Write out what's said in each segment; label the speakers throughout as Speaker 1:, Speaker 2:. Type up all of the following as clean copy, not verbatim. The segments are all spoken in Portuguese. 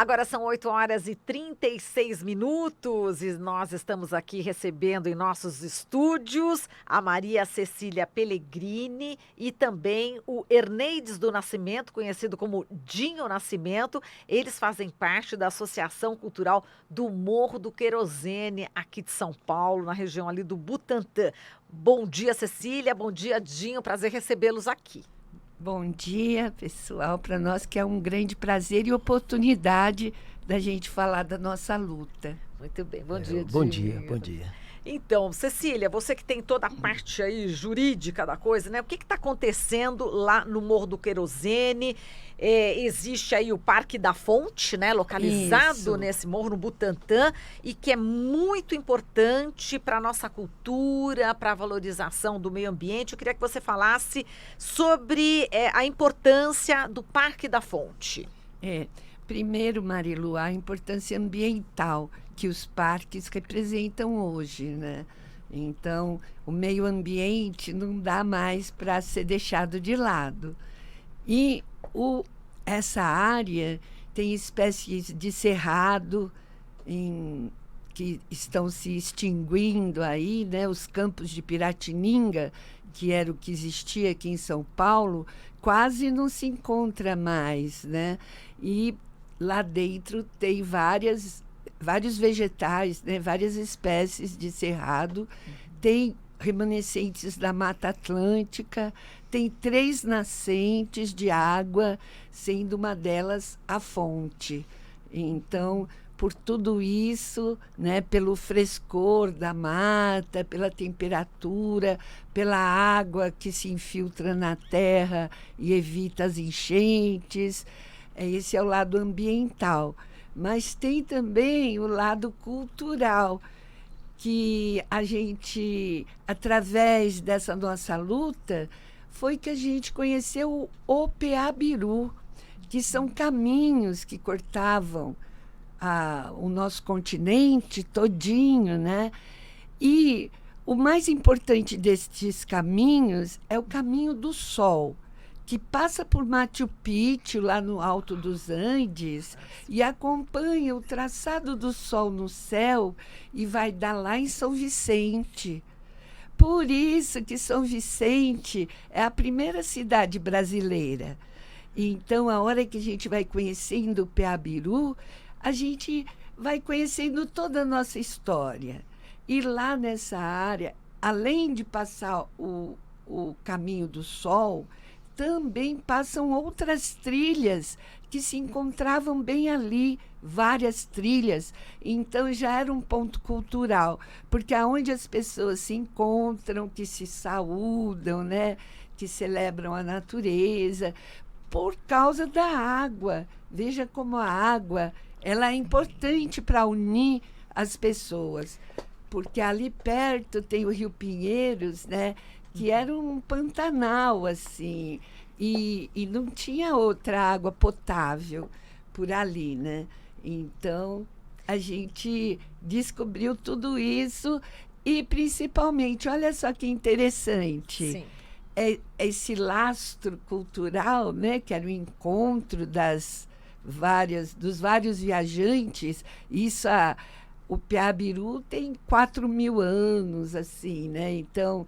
Speaker 1: Agora são 8h36 e nós estamos aqui recebendo em nossos estúdios a Maria Cecília Pellegrini e também o Erneides do Nascimento, conhecido como Dinho Nascimento. Eles fazem parte da Associação Cultural do Morro do Querosene, aqui de São Paulo, na região ali do Butantã. Bom dia, Cecília. Bom dia, Dinho. Prazer recebê-los aqui.
Speaker 2: Bom dia, pessoal. Para nós que é um grande prazer e oportunidade da gente falar da nossa luta.
Speaker 1: Muito bem. Bom dia, Dinho.
Speaker 3: Bom dia, bom dia.
Speaker 1: Então, Cecília, você que tem toda a parte aí jurídica da coisa, né? O que está acontecendo lá no Morro do Querosene? Existe aí o Parque da Fonte, né? Localizado
Speaker 2: Isso.
Speaker 1: nesse morro, no Butantã, e que é muito importante para a nossa cultura, para a valorização do meio ambiente. Eu queria que você falasse sobre a importância do Parque da Fonte.
Speaker 2: Primeiro, Marilu, a importância ambiental que os parques representam hoje, né? Então, o meio ambiente não dá mais para ser deixado de lado. E essa área tem espécies de cerrado que estão se extinguindo aí, né? Os campos de Piratininga, que era o que existia aqui em São Paulo, quase não se encontra mais, né? E lá dentro tem vários vegetais, né? Várias espécies de cerrado, tem remanescentes da Mata Atlântica, tem 3 nascentes de água, sendo uma delas a fonte. Então, por tudo isso, né, pelo frescor da mata, pela temperatura, pela água que se infiltra na terra e evita as enchentes, esse é o lado ambiental. Mas tem também o lado cultural, que a gente, através dessa nossa luta, foi que a gente conheceu o Peabiru, que são caminhos que cortavam o nosso continente todinho, né? E o mais importante destes caminhos é o caminho do Sol, que passa por Machu Picchu, lá no alto dos Andes, e acompanha o traçado do Sol no céu e vai dar lá em São Vicente. Por isso que São Vicente é a primeira cidade brasileira. Então, a hora que a gente vai conhecendo o Peabiru, a gente vai conhecendo toda a nossa história. E lá nessa área, além de passar o caminho do Sol, também passam outras trilhas que se encontravam bem ali, várias trilhas. Então já era um ponto cultural, porque aonde as pessoas se encontram, que se saúdam, né, que celebram a natureza, por causa da água. Veja como a água ela é importante para unir as pessoas, porque ali perto tem o Rio Pinheiros, né, que era um pantanal, assim, e não tinha outra água potável por ali, né? Então, a gente descobriu tudo isso e, principalmente, olha só que interessante,
Speaker 1: Sim.
Speaker 2: Esse lastro cultural, né, que era o encontro dos vários viajantes, o Peabiru tem 4.000 anos, assim, né? Então,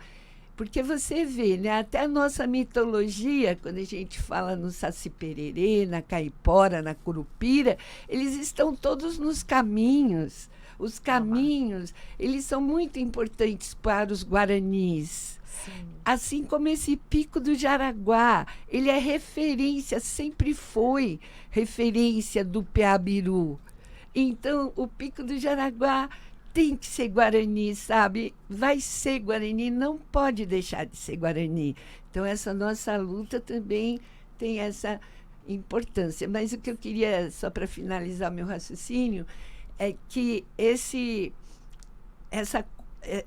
Speaker 2: porque você vê, né, até a nossa mitologia, quando a gente fala no Saci-Pererê, na Caipora, na Curupira, eles estão todos nos caminhos. Os caminhos, eles são muito importantes para os guaranis.
Speaker 1: Sim.
Speaker 2: Assim como esse Pico do Jaraguá, ele é referência, sempre foi referência do Peabiru. Então, o Pico do Jaraguá tem que ser Guarani, sabe? Vai ser Guarani, não pode deixar de ser Guarani. Então, essa nossa luta também tem essa importância. Mas o que eu queria, só para finalizar meu raciocínio, é que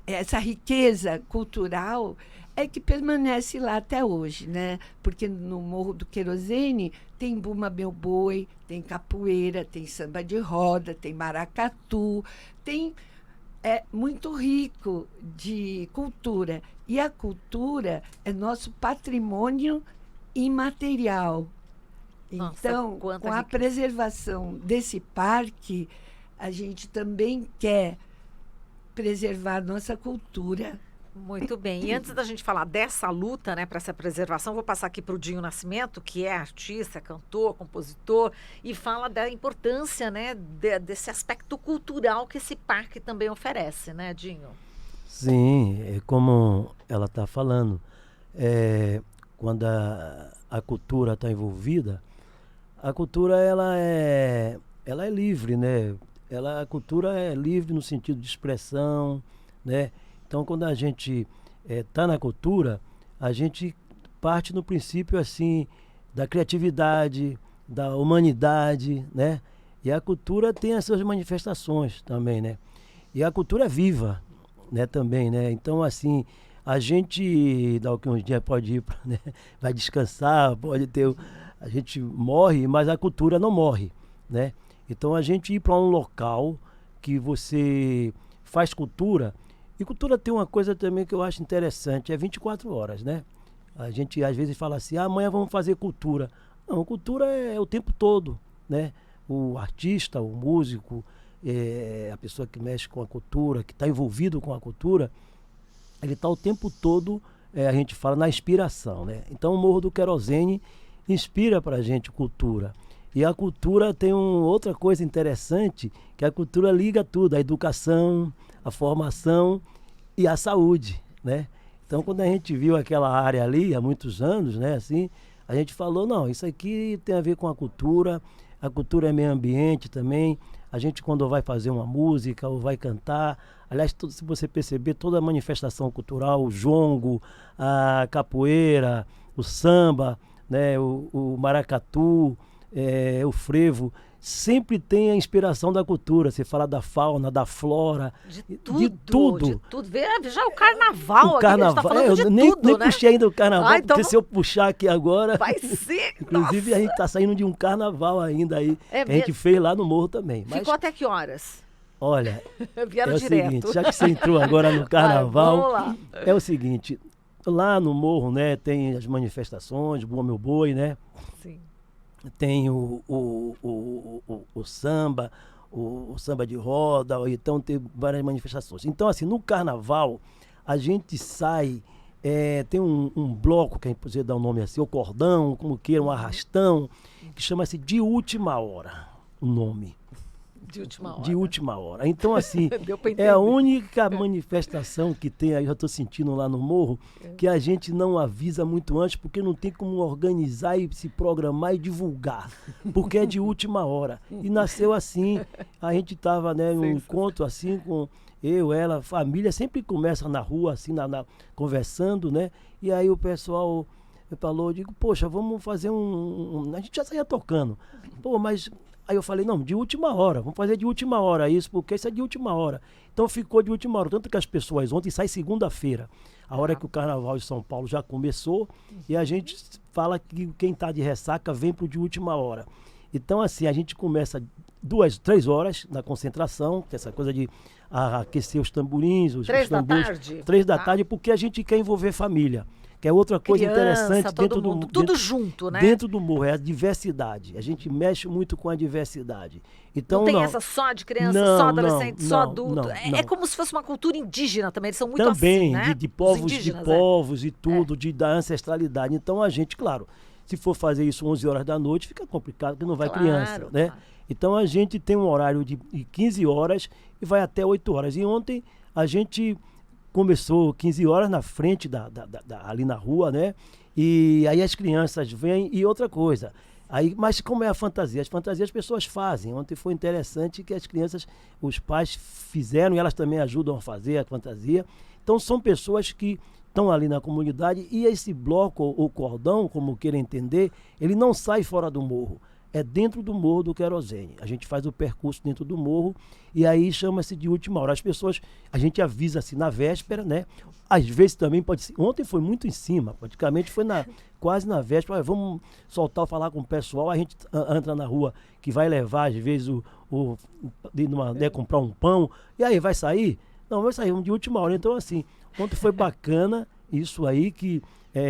Speaker 2: essa riqueza cultural é que permanece lá até hoje, né? Porque no Morro do Querosene tem Bumba Meu Boi, tem capoeira, tem samba de roda, tem maracatu, é muito rico de cultura. E a cultura é nosso patrimônio imaterial.
Speaker 1: Nossa,
Speaker 2: Então,
Speaker 1: quanta
Speaker 2: com a
Speaker 1: riqueza.
Speaker 2: preservação desse parque, a gente também quer preservar nossa cultura.
Speaker 1: Muito bem. E antes da gente falar dessa luta, né, para essa preservação, vou passar aqui para o Dinho Nascimento, que é artista, cantor, compositor, e fala da importância, né, desse aspecto cultural que esse parque também oferece, né, Dinho?
Speaker 3: Sim, é como ela está falando, quando a cultura está envolvida, a cultura ela é livre, né? A cultura é livre no sentido de expressão, né? Então, quando a gente está na cultura, a gente parte no princípio assim da criatividade, da humanidade, né? E a cultura tem as suas manifestações também, né? E a cultura é viva, né? Também, né? Então, assim, a gente daqui uns dias pode ir, né? Vai descansar, pode ter, a gente morre, mas a cultura não morre, né? Então, a gente ir para um local que você faz cultura. E cultura tem uma coisa também que eu acho interessante, é 24 horas, né? A gente às vezes fala assim, amanhã vamos fazer cultura. Não, cultura é o tempo todo, né? O artista, o músico, a pessoa que mexe com a cultura, que está envolvido com a cultura, ele está o tempo todo, a gente fala, na inspiração, né? Então o Morro do Querosene inspira para a gente cultura. E a cultura tem outra coisa interessante, que a cultura liga tudo, a educação, a formação e a saúde, né? Então, quando a gente viu aquela área ali, há muitos anos, né, assim, a gente falou, não, isso aqui tem a ver com a cultura é meio ambiente também, a gente quando vai fazer uma música ou vai cantar, aliás, se você perceber, toda a manifestação cultural, o jongo, a capoeira, o samba, né, o maracatu, o frevo, sempre tem a inspiração da cultura. Você fala da fauna, da flora,
Speaker 1: De
Speaker 3: de
Speaker 1: tudo.
Speaker 3: tudo.
Speaker 1: Vê já o carnaval
Speaker 3: O
Speaker 1: aqui, a gente tá
Speaker 3: carnaval,
Speaker 1: falando de
Speaker 3: eu nem
Speaker 1: tudo, né?
Speaker 3: puxei ainda o carnaval,
Speaker 1: Ah, então
Speaker 3: porque se eu puxar aqui agora,
Speaker 1: vai ser.
Speaker 3: inclusive a gente está saindo de um carnaval ainda aí,
Speaker 1: É
Speaker 3: que a gente
Speaker 1: mesmo?
Speaker 3: fez lá no morro também. Mas,
Speaker 1: Ficou até que horas?
Speaker 3: olha,
Speaker 1: Vieram
Speaker 3: é o
Speaker 1: direto.
Speaker 3: seguinte, já que você entrou agora no carnaval,
Speaker 1: Vamos lá.
Speaker 3: é o seguinte, lá no morro, né, tem as manifestações, Boa Meu Boi, né?
Speaker 1: Sim.
Speaker 3: Tem o samba, o samba de roda, ou então tem várias manifestações. Então, assim, no carnaval, a gente sai, tem um bloco, que a gente pode dar um nome assim, o cordão, como queira, um arrastão, que chama-se De Última Hora, o nome.
Speaker 1: De última hora.
Speaker 3: De última hora. Então, assim,
Speaker 1: Deu pra
Speaker 3: é a
Speaker 1: entender.
Speaker 3: única manifestação que tem, aí eu já estou sentindo lá no morro, que a gente não avisa muito antes, porque não tem como organizar e se programar e divulgar, porque é de última hora. E nasceu assim, a gente estava, né, num encontro assim com eu, ela, família, sempre começa na rua, assim, conversando, né? E aí o pessoal falou, eu digo, poxa, vamos fazer a gente já saía tocando. Pô, mas aí eu falei, não, de última hora, vamos fazer de última hora isso, porque isso é de última hora. Então ficou de última hora, tanto que as pessoas ontem sai segunda-feira, a hora que o Carnaval de São Paulo já começou, e a gente fala que quem está de ressaca vem pro de última hora. Então, assim, a gente começa 2, 3 horas na concentração, que é essa coisa de aquecer os tamborins, os
Speaker 1: 3 da
Speaker 3: tambores.
Speaker 1: tarde?
Speaker 3: 3 da
Speaker 1: Tá.
Speaker 3: tarde, porque a gente quer envolver família. Que é outra coisa interessante
Speaker 1: Criança,
Speaker 3: dentro
Speaker 1: todo mundo,
Speaker 3: do
Speaker 1: tudo junto, né?
Speaker 3: dentro do morro, é a diversidade. A gente mexe muito com a diversidade. Então,
Speaker 1: Não tem essa só de criança,
Speaker 3: Não,
Speaker 1: só adolescente,
Speaker 3: não,
Speaker 1: só
Speaker 3: não,
Speaker 1: adulto.
Speaker 3: não,
Speaker 1: É
Speaker 3: não.
Speaker 1: como se fosse uma cultura indígena também. Eles são muito
Speaker 3: também
Speaker 1: assim, né?
Speaker 3: de
Speaker 1: Os
Speaker 3: povos,
Speaker 1: indígenas,
Speaker 3: e tudo, da ancestralidade. Então a gente, claro, se for fazer isso 11 horas da noite, fica complicado, porque não vai
Speaker 1: Claro,
Speaker 3: criança, né?
Speaker 1: claro.
Speaker 3: Então a gente tem um horário de 15 horas e vai até 8 horas. E ontem a gente começou 15 horas na frente ali na rua, né? E aí as crianças vêm e outra coisa. Aí, mas como é a fantasia? As fantasias as pessoas fazem. Ontem foi interessante que as crianças, os pais fizeram e elas também ajudam a fazer a fantasia. Então são pessoas que estão ali na comunidade e esse bloco, ou cordão, como queira entender, ele não sai fora do morro. É dentro do Morro do Querosene. A gente faz o percurso dentro do morro e aí chama-se de última hora. As pessoas, a gente avisa assim na véspera, né? Às vezes também pode ser. Ontem foi muito em cima, praticamente foi quase na véspera. Vamos soltar, falar com o pessoal. A gente entra na rua que vai levar, às vezes, comprar um pão. E aí, vai sair? Não, vai sair de última hora. Então, assim, ontem foi bacana isso aí que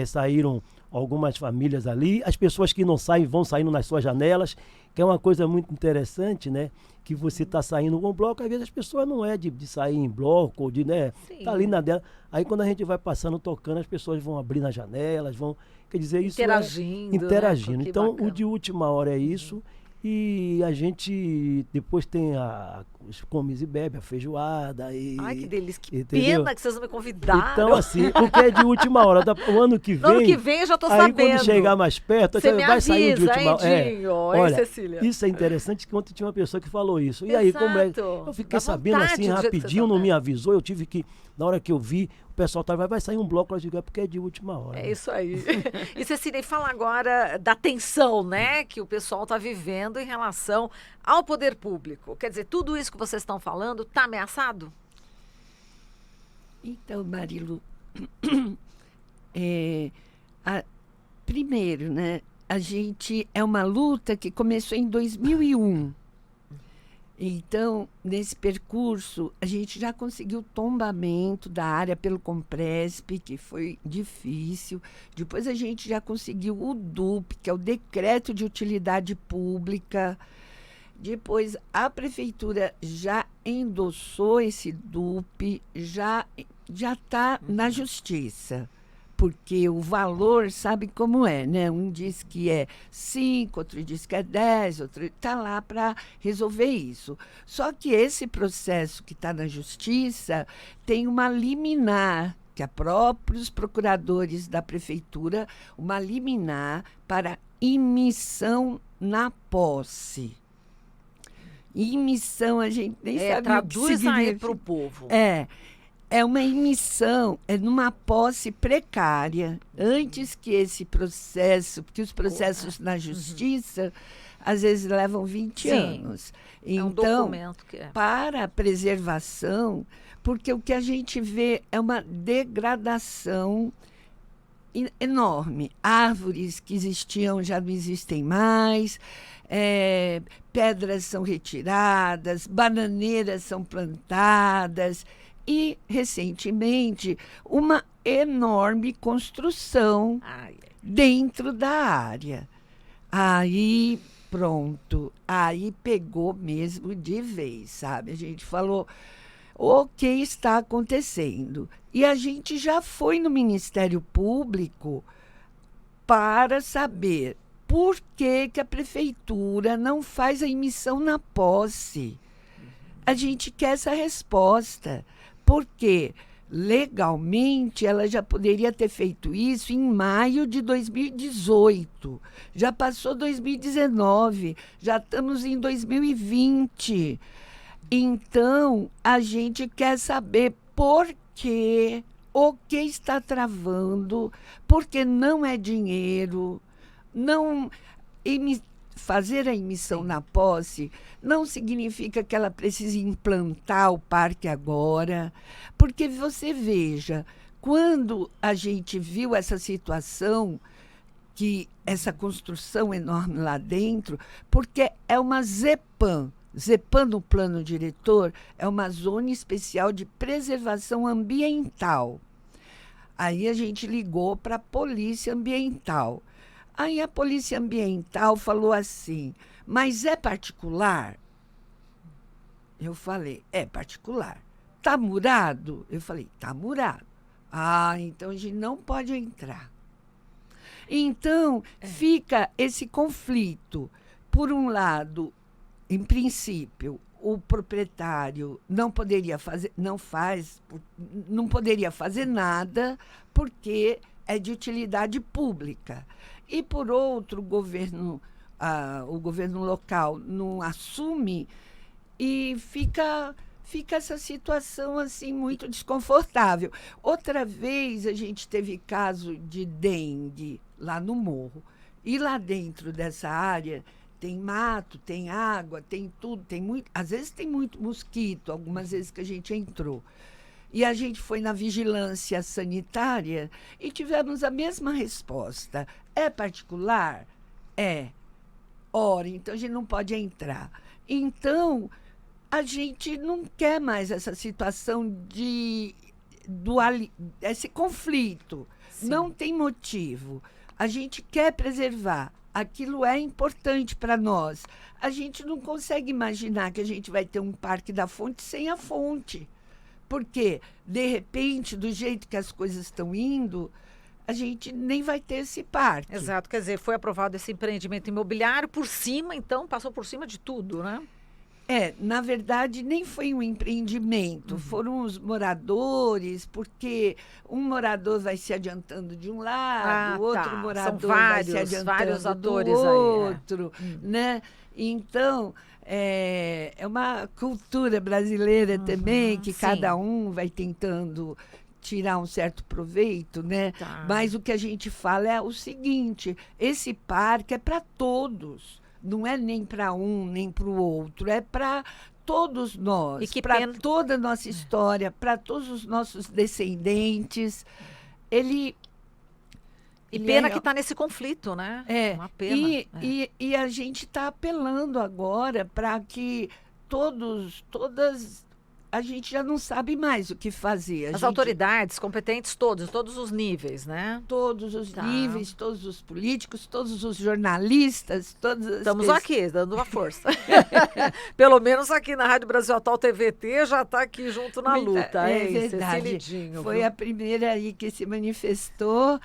Speaker 3: saíram algumas famílias ali. As pessoas que não saem vão saindo nas suas janelas, que é uma coisa muito interessante, né? Que você está saindo com um bloco, às vezes as pessoas não é de sair em bloco, ou de, né?
Speaker 1: Sim.
Speaker 3: Tá ali na dela. Aí quando a gente vai passando, tocando, as pessoas vão abrir nas janelas, vão... Quer dizer, isso
Speaker 1: Interagindo, né?
Speaker 3: interagindo.
Speaker 1: Que
Speaker 3: Então,
Speaker 1: bacana.
Speaker 3: o de última hora é isso. E a gente depois tem os comes e bebe, a feijoada.
Speaker 1: Ai, que delícia. Que
Speaker 3: entendeu?
Speaker 1: pena que vocês não me convidaram.
Speaker 3: Então, assim, o que é de última hora, o ano que
Speaker 1: No ano
Speaker 3: vem...
Speaker 1: que vem eu já tô
Speaker 3: Aí
Speaker 1: sabendo.
Speaker 3: quando chegar mais perto,
Speaker 1: Você me
Speaker 3: vai sair o de
Speaker 1: avisa,
Speaker 3: última
Speaker 1: hein, Dinho? Hein,
Speaker 3: olha,
Speaker 1: Cecília?
Speaker 3: isso é interessante, que ontem tinha uma pessoa que falou isso. E aí, como é?
Speaker 1: Exato.
Speaker 3: Eu fiquei
Speaker 1: Dá
Speaker 3: sabendo
Speaker 1: vontade
Speaker 3: assim,
Speaker 1: do jeito que você
Speaker 3: rapidinho,
Speaker 1: tá,
Speaker 3: não
Speaker 1: né?
Speaker 3: me avisou, eu tive que, na hora que eu vi, o pessoal tava, vai sair um bloco, eu digo, é porque é de última hora.
Speaker 1: É
Speaker 3: né?
Speaker 1: isso aí. E Cecília, fala agora da tensão, né, que o pessoal está vivendo em relação ao poder público. Quer dizer, tudo isso que vocês estão falando está ameaçado?
Speaker 2: Então, Marilu, primeiro, né, a gente é uma luta que começou em 2001. Então, nesse percurso, a gente já conseguiu tombamento da área pelo Compresp, que foi difícil. Depois a gente já conseguiu o DUP, que é o Decreto de Utilidade Pública. Depois a prefeitura já endossou esse DUP, já está na justiça. Porque o valor, sabe como é, né? Um diz que é 5, outro diz que é 10, outro está lá para resolver isso. Só que esse processo que está na justiça tem uma liminar, que é próprios procuradores da prefeitura, uma liminar para imissão na posse. Imissão, a gente nem sabe o que
Speaker 1: Traduz aí
Speaker 2: significa.
Speaker 1: para o povo.
Speaker 2: É uma emissão, é numa posse precária, antes que esse processo, porque os processos na justiça, às vezes levam 20
Speaker 1: Sim,
Speaker 2: anos.
Speaker 1: É um
Speaker 2: Então,
Speaker 1: documento que é.
Speaker 2: para a preservação, porque o que a gente vê é uma degradação enorme. Árvores que existiam já não existem mais, pedras são retiradas, bananeiras são plantadas, e, recentemente, uma enorme construção dentro da área. Aí, pronto, aí pegou mesmo de vez, sabe? A gente falou, o que está acontecendo? E a gente já foi no Ministério Público para saber por que a prefeitura não faz a emissão na posse. A gente quer essa resposta. Porque, legalmente, ela já poderia ter feito isso em maio de 2018. Já passou 2019, já estamos em 2020. Então, a gente quer saber por quê, o que está travando, porque não é dinheiro, não... Fazer a emissão na posse não significa que ela precise implantar o parque agora, porque você veja, quando a gente viu essa situação, que essa construção enorme lá dentro, porque é uma ZEPAM. ZEPAM no plano diretor é uma zona especial de preservação ambiental. Aí a gente ligou para a Polícia Ambiental. Aí a Polícia Ambiental falou assim, mas é particular? Eu falei, é particular. Está murado? Eu falei, está murado. Ah, então a gente não pode entrar. Então, fica esse conflito. Por um lado, em princípio, o proprietário não poderia fazer, não poderia fazer nada porque é de utilidade pública. E, por outro, o governo local não assume e fica essa situação assim muito desconfortável. Outra vez a gente teve caso de dengue lá no morro. E lá dentro dessa área tem mato, tem água, tem tudo, às vezes tem muito mosquito, algumas vezes que a gente entrou. E a gente foi na vigilância sanitária e tivemos a mesma resposta. É particular? É. Ora, então a gente não pode entrar. Então, a gente não quer mais essa situação esse conflito. Sim. Não tem motivo. a gente quer preservar. Aquilo é importante para nós. A gente não consegue imaginar que a gente vai ter um Parque da Fonte sem a fonte. Porque, de repente, do jeito que as coisas estão indo, a gente nem vai ter esse parque.
Speaker 1: Exato, quer dizer, foi aprovado esse empreendimento imobiliário por cima, então passou por cima de tudo, né?
Speaker 2: Na verdade, nem foi um empreendimento, foram os moradores, porque um morador vai se adiantando de um lado, outro morador vai se adiantando do outro, né? Então, é uma cultura brasileira também, que cada um vai tentando tirar um certo proveito, né? Mas o que a gente fala é o seguinte, esse parque é para todos. Não é nem para um, nem para o outro, é para todos nós, para toda a nossa história, para todos os nossos descendentes.
Speaker 1: Pena que está nesse conflito, né? Uma pena.
Speaker 2: E a gente está apelando agora para que todas... A gente já não sabe mais o que fazer.
Speaker 1: As autoridades competentes todos os níveis, né?
Speaker 2: Todos os níveis, todos os políticos, todos os jornalistas, todas as
Speaker 1: Estamos aqui, dando uma força. Pelo menos aqui na Rádio Brasil Atual TVT já está aqui junto na luta.
Speaker 2: É verdade. Foi a primeira aí que se manifestou.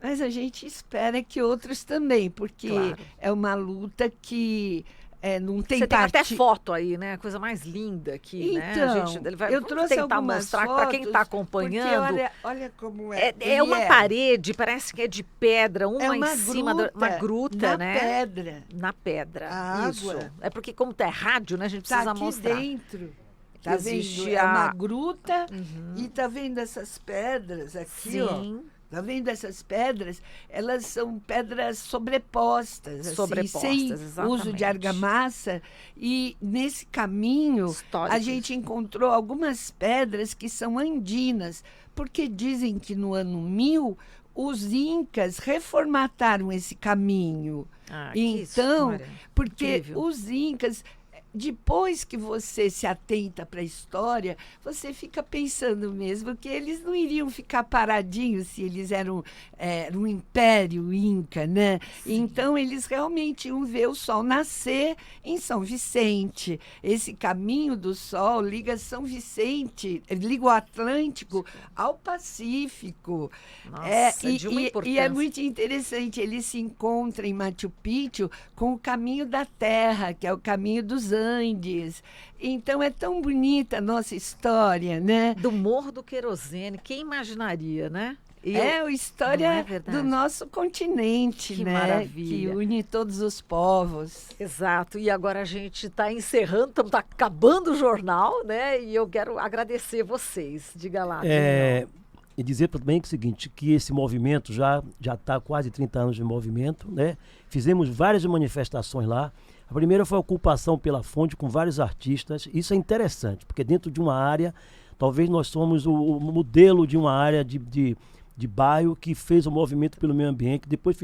Speaker 2: Mas a gente espera que outros também, porque é uma luta que... não tem
Speaker 1: Você tem até foto aí, né? A coisa mais linda aqui, né?
Speaker 2: Ele vai
Speaker 1: eu trouxe tentar mostrar para quem está acompanhando.
Speaker 2: Olha como é.
Speaker 1: É uma parede, parece que é de pedra, uma em cima da uma gruta, né? Na pedra.
Speaker 2: A
Speaker 1: isso.
Speaker 2: Água.
Speaker 1: É porque como é rádio, né? A gente precisa mostrar.
Speaker 2: Dentro. Tá vendo? É uma gruta e tá vendo essas pedras aqui, ó. Tá vendo essas pedras? Elas são pedras sobrepostas, sem uso de argamassa. E nesse caminho, a gente encontrou algumas pedras que são andinas, porque dizem que no ano 1000, os incas reformataram esse caminho. Então, porque incrível. Os incas... Depois que você se atenta para a história, você fica pensando mesmo que eles não iriam ficar paradinhos se eles eram um império inca, né? Sim. Então, eles realmente iam ver o sol nascer em São Vicente. Esse caminho do sol liga São Vicente, liga o Atlântico ao Pacífico.
Speaker 1: Nossa, de uma importância.
Speaker 2: E é muito interessante, ele se encontra em Machu Picchu com o caminho da terra, que é o caminho dos Andes. Então é tão bonita a nossa história, né?
Speaker 1: Do Morro do Querosene, quem imaginaria, né?
Speaker 2: A história do nosso continente,
Speaker 1: que
Speaker 2: né?
Speaker 1: Maravilha.
Speaker 2: Que une todos os povos.
Speaker 1: Exato. E agora a gente está encerrando, estamos acabando o jornal, né? E eu quero agradecer vocês. Diga lá.
Speaker 3: E dizer também que é o seguinte, que esse movimento já está quase 30 anos de movimento, né? Fizemos várias manifestações lá. A primeira foi a ocupação pela fonte com vários artistas. Isso é interessante, porque dentro de uma área, talvez nós somos o modelo de uma área de bairro que fez o movimento pelo meio ambiente. Depois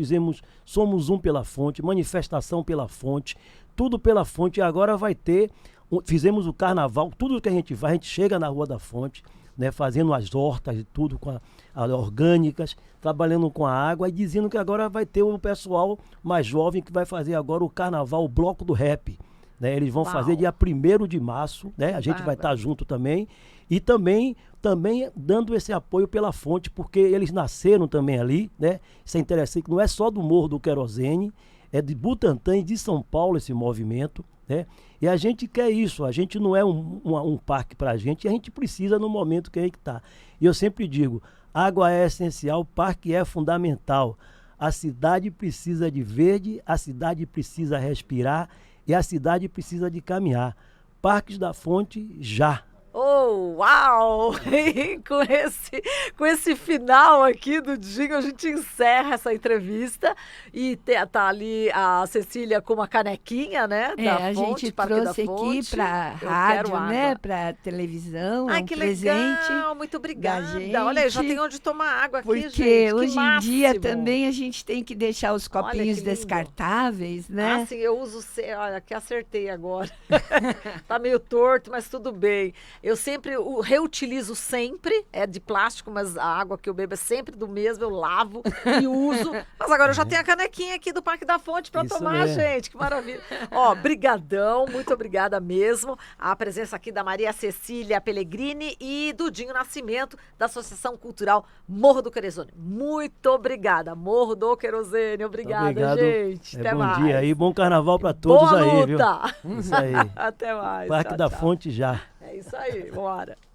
Speaker 3: Somos Um pela Fonte, manifestação pela fonte, tudo pela fonte. E agora fizemos o carnaval, tudo que a gente chega na Rua da Fonte, né, fazendo as hortas e tudo orgânicas, trabalhando com a água e dizendo que agora vai ter o pessoal mais jovem que vai fazer agora o carnaval, o bloco do rap. Né? Eles vão fazer dia 1º de março, né? A gente vai estar junto também. E também dando esse apoio pela fonte, porque eles nasceram também ali, né? Isso é interessante, não é só do Morro do Querosene, é de Butantã e de São Paulo esse movimento, né? E a gente quer isso, a gente não é um parque para a gente precisa no momento que a gente está. E eu sempre digo, água é essencial, parque é fundamental. A cidade precisa de verde, a cidade precisa respirar e a cidade precisa de caminhar. Parques da Fonte, já!
Speaker 1: Oh, uau! E com esse final aqui do Dinho, a gente encerra essa entrevista e tá ali a Cecília com uma canequinha, né?
Speaker 2: A gente trouxe aqui para rádio, né? Para televisão.
Speaker 1: Ai, que legal! Muito obrigada. Olha aí, já tem onde tomar água aqui,
Speaker 2: porque
Speaker 1: gente.
Speaker 2: Hoje em dia também a gente tem que deixar os copinhos descartáveis, né?
Speaker 1: Ah, sim, eu uso. Olha, que acertei agora. Tá meio torto, mas tudo bem. Eu sempre reutilizo sempre, é de plástico, mas a água que eu bebo é sempre do mesmo, eu lavo e uso. Mas agora eu já tenho a canequinha aqui do Parque da Fonte para
Speaker 3: Isso
Speaker 1: tomar,
Speaker 3: mesmo.
Speaker 1: gente, que maravilha. Ó, brigadão, muito obrigada mesmo. A presença aqui da Maria Cecília Pellegrini e do Dinho Nascimento, da Associação Cultural Morro do Querosene. Muito obrigada, Morro do Querosene. Obrigada,
Speaker 3: Obrigado.
Speaker 1: gente. Até
Speaker 3: Bom
Speaker 1: mais.
Speaker 3: dia aí, bom carnaval para todos
Speaker 1: Boa
Speaker 3: aí, viu?
Speaker 1: luta.
Speaker 3: Isso aí.
Speaker 1: Até mais.
Speaker 3: Parque
Speaker 1: Tchau,
Speaker 3: da
Speaker 1: tchau.
Speaker 3: Fonte já.
Speaker 1: É isso aí, bora.